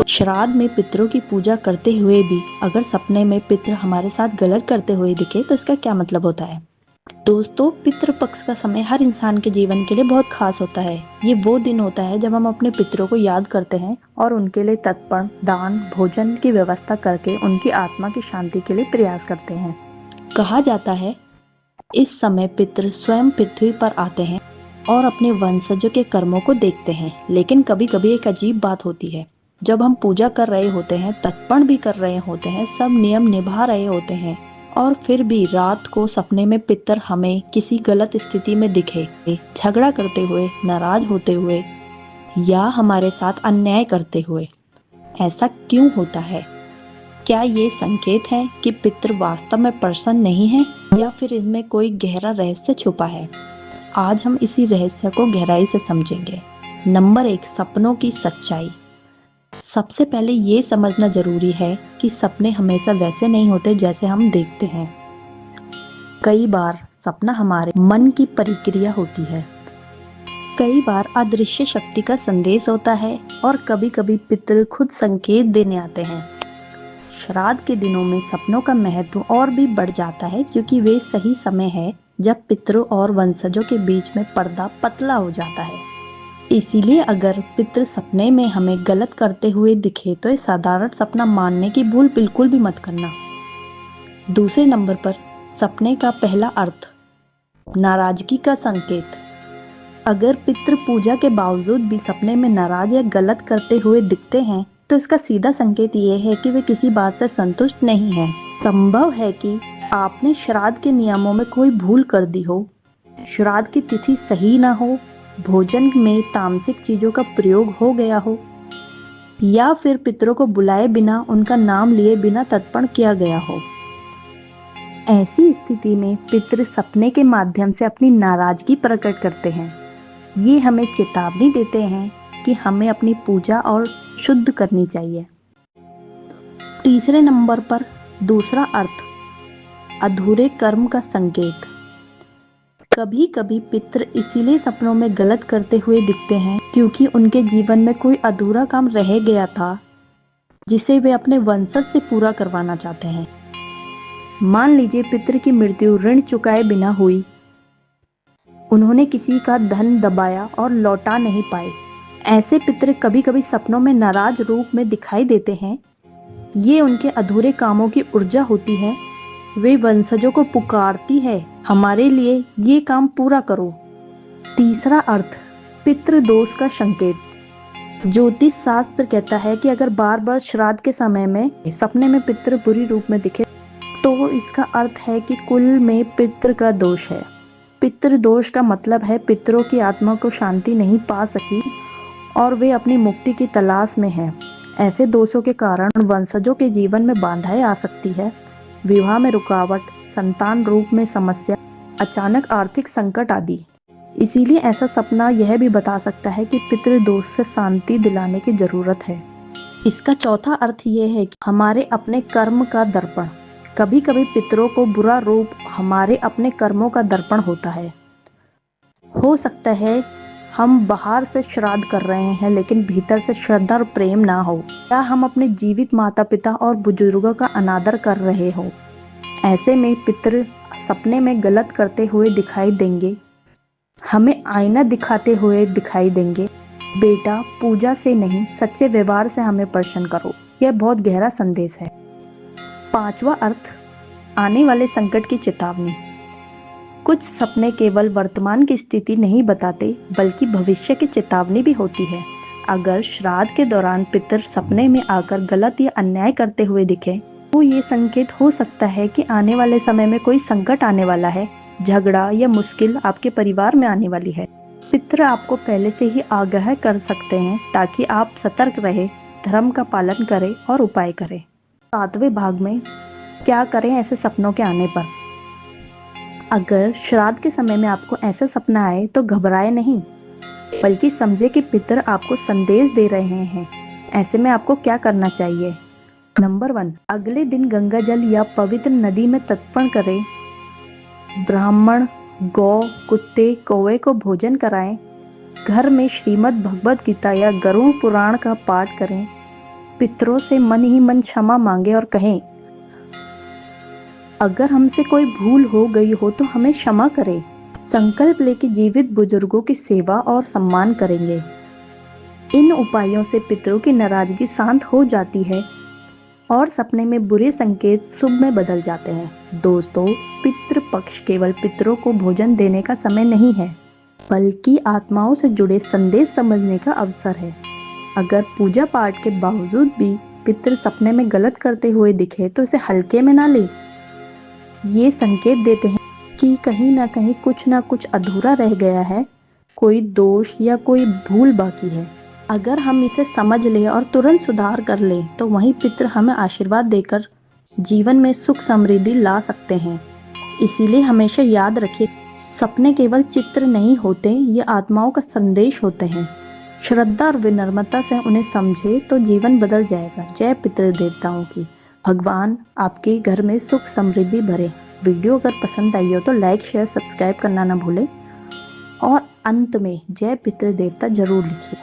श्राद्ध में पितरों की पूजा करते हुए भी अगर सपने में पितर हमारे साथ गलत करते हुए दिखे तो इसका क्या मतलब होता है। दोस्तों, पितृ पक्ष का समय हर इंसान के जीवन के लिए बहुत खास होता है। ये वो दिन होता है जब हम अपने पितरों को याद करते हैं और उनके लिए तर्पण, दान, भोजन की व्यवस्था करके उनकी आत्मा की शांति के लिए प्रयास करते हैं। कहा जाता है इस समय पितृ स्वयं पृथ्वी पर आते हैं और अपने वंशजों के कर्मों को देखते हैं। लेकिन कभी कभी एक अजीब बात होती है, जब हम पूजा कर रहे होते हैं, तर्पण भी कर रहे होते हैं, सब नियम निभा रहे होते हैं और फिर भी रात को सपने में पितर हमें किसी गलत स्थिति में दिखे, झगड़ा करते हुए, नाराज होते हुए या हमारे साथ अन्याय करते हुए। ऐसा क्यों होता है? क्या ये संकेत है कि पितर वास्तव में प्रसन्न नहीं है या फिर इसमें कोई गहरा रहस्य छुपा है? आज हम इसी रहस्य को गहराई से समझेंगे। नंबर 1, सपनों की सच्चाई। सबसे पहले ये समझना जरूरी है कि सपने हमेशा वैसे नहीं होते जैसे हम देखते हैं। कई बार सपना हमारे मन की प्रक्रिया होती है, कई बार अदृश्य शक्ति का संदेश होता है और कभी कभी पितृ खुद संकेत देने आते हैं। श्राद्ध के दिनों में सपनों का महत्व और भी बढ़ जाता है क्योंकि वे सही समय है जब पितरों और वंशजों के बीच में पर्दा पतला हो जाता है। इसीलिए अगर पितृ सपने में हमें गलत करते हुए दिखे तो ये साधारण सपना मानने की भूल बिल्कुल भी मत करना। दूसरे नंबर पर सपने का पहला अर्थ, नाराजगी का संकेत। अगर पितृ पूजा के बावजूद भी सपने में नाराज या गलत करते हुए दिखते हैं तो इसका सीधा संकेत ये है कि वे किसी बात से संतुष्ट नहीं हैं। संभव है कि आपने श्राद्ध के नियमों में कोई भूल कर दी हो, श्राद्ध की तिथि सही ना हो, भोजन में तामसिक चीजों का प्रयोग हो गया हो या फिर पितरों को बुलाए बिना, उनका नाम लिए बिना तर्पण किया गया हो। ऐसी स्थिति में पितृ सपने के माध्यम से अपनी नाराजगी प्रकट करते हैं। ये हमें चेतावनी देते हैं कि हमें अपनी पूजा और शुद्ध करनी चाहिए। तीसरे नंबर पर दूसरा अर्थ, अधूरे कर्म का संकेत। कभी कभी पितृ इसीलिए सपनों में गलत करते हुए दिखते हैं क्योंकि उनके जीवन में कोई अधूरा काम रह गया था जिसे वे अपने वंशज से पूरा करवाना चाहते हैं। मान लीजिए पितृ की मृत्यु ऋण चुकाए बिना हुई, उन्होंने किसी का धन दबाया और लौटा नहीं पाए। ऐसे पितृ कभी कभी सपनों में नाराज रूप में दिखाई देते हैं। ये उनके अधूरे कामों की ऊर्जा होती है। वे वंशजों को पुकारती है, हमारे लिए ये काम पूरा करो। तीसरा अर्थ, पितृ दोष का संकेत। ज्योतिष शास्त्र कहता है कि अगर बार बार श्राद्ध के समय में सपने में पितृ बुरी रूप में दिखे तो इसका अर्थ है कि कुल में पितृ का दोष है। पितृ दोष का मतलब है पितरों की आत्मा को शांति नहीं पा सकी और वे अपनी मुक्ति की तलाश में हैं। ऐसे दोषों के कारण वंशजों के जीवन में बाधाएं आ सकती है, विवाह में रुकावट, संतान रूप में समस्या, अचानक आर्थिक संकट आदि। इसीलिए ऐसा सपना यह भी बता सकता है कि पितृ दोष से शांति दिलाने की जरूरत है। इसका चौथा अर्थ ये है कि हमारे अपने कर्म का दर्पण। कभी कभी पितरों को बुरा रूप हमारे अपने कर्मों का दर्पण होता है। हो सकता है हम बाहर से श्राद्ध कर रहे हैं लेकिन भीतर से श्रद्धा और प्रेम ना हो, या हम अपने जीवित माता पिता और बुजुर्गों का अनादर कर रहे हो। ऐसे में पितृ सपने में गलत करते हुए दिखाई देंगे, हमें आईना दिखाते हुए दिखाई देंगे, बेटा पूजा से नहीं सच्चे व्यवहार से हमें प्रसन्न करो। यह बहुत गहरा संदेश है। पांचवा अर्थ, आने वाले संकट की चेतावनी। कुछ सपने केवल वर्तमान की स्थिति नहीं बताते बल्कि भविष्य की चेतावनी भी होती है। अगर श्राद्ध के दौरान पितर सपने में आकर गलत या अन्याय करते हुए दिखे तो ये संकेत हो सकता है कि आने वाले समय में कोई संकट आने वाला है, झगड़ा या मुश्किल आपके परिवार में आने वाली है। पितर आपको पहले से ही आगाह कर सकते हैं ताकि आप सतर्क रहे, धर्म का पालन करें और उपाय करें। सातवें भाग में क्या करें ऐसे सपनों के आने पर। अगर श्राद्ध के समय में आपको ऐसा सपना आए तो घबराए नहीं, बल्कि समझे कि पितर आपको संदेश दे रहे हैं। ऐसे में आपको क्या करना चाहिए। नंबर 1, अगले दिन गंगा जल या पवित्र नदी में तर्पण करें। ब्राह्मण, गौ, कुत्ते, कौवे को भोजन कराएं। घर में श्रीमद् भगवद गीता या गरुड़ पुराण का पाठ करें। पितरों से मन ही मन क्षमा मांगे और कहें, अगर हमसे कोई भूल हो गई हो तो हमें क्षमा करें। संकल्प लेके जीवित बुजुर्गों की सेवा और सम्मान करेंगे। इन उपायों से पितरों की नाराजगी शांत हो जाती है और सपने में बुरे संकेत शुभ में बदल जाते हैं। दोस्तों, पितृ पक्ष केवल पितरों को भोजन देने का समय नहीं है, बल्कि आत्माओं से जुड़े संदेश समझने का अवसर है। अगर पूजा पाठ के बावजूद भी पितृ सपने में गलत करते हुए दिखे तो इसे हल्के में ना ले। ये संकेत देते हैं कि कहीं ना कुछ अधूरा रह गया है, कोई दोष या कोई भूल बाकी है। अगर हम इसे समझ लें और तुरंत सुधार कर लें तो वहीं पितृ हमें आशीर्वाद देकर जीवन में सुख समृद्धि ला सकते हैं। इसीलिए हमेशा याद रखिए, सपने केवल चित्र नहीं होते, ये आत्माओं का संदेश होते हैं। श्रद्धा और विनम्रता से उन्हें समझे तो जीवन बदल जाएगा। जय पितृ देवताओं की। भगवान आपके घर में सुख समृद्धि भरे। वीडियो अगर पसंद आई हो तो लाइक शेयर सब्सक्राइब करना ना भूलें और अंत में जय पितृ देवता जरूर लिखिए।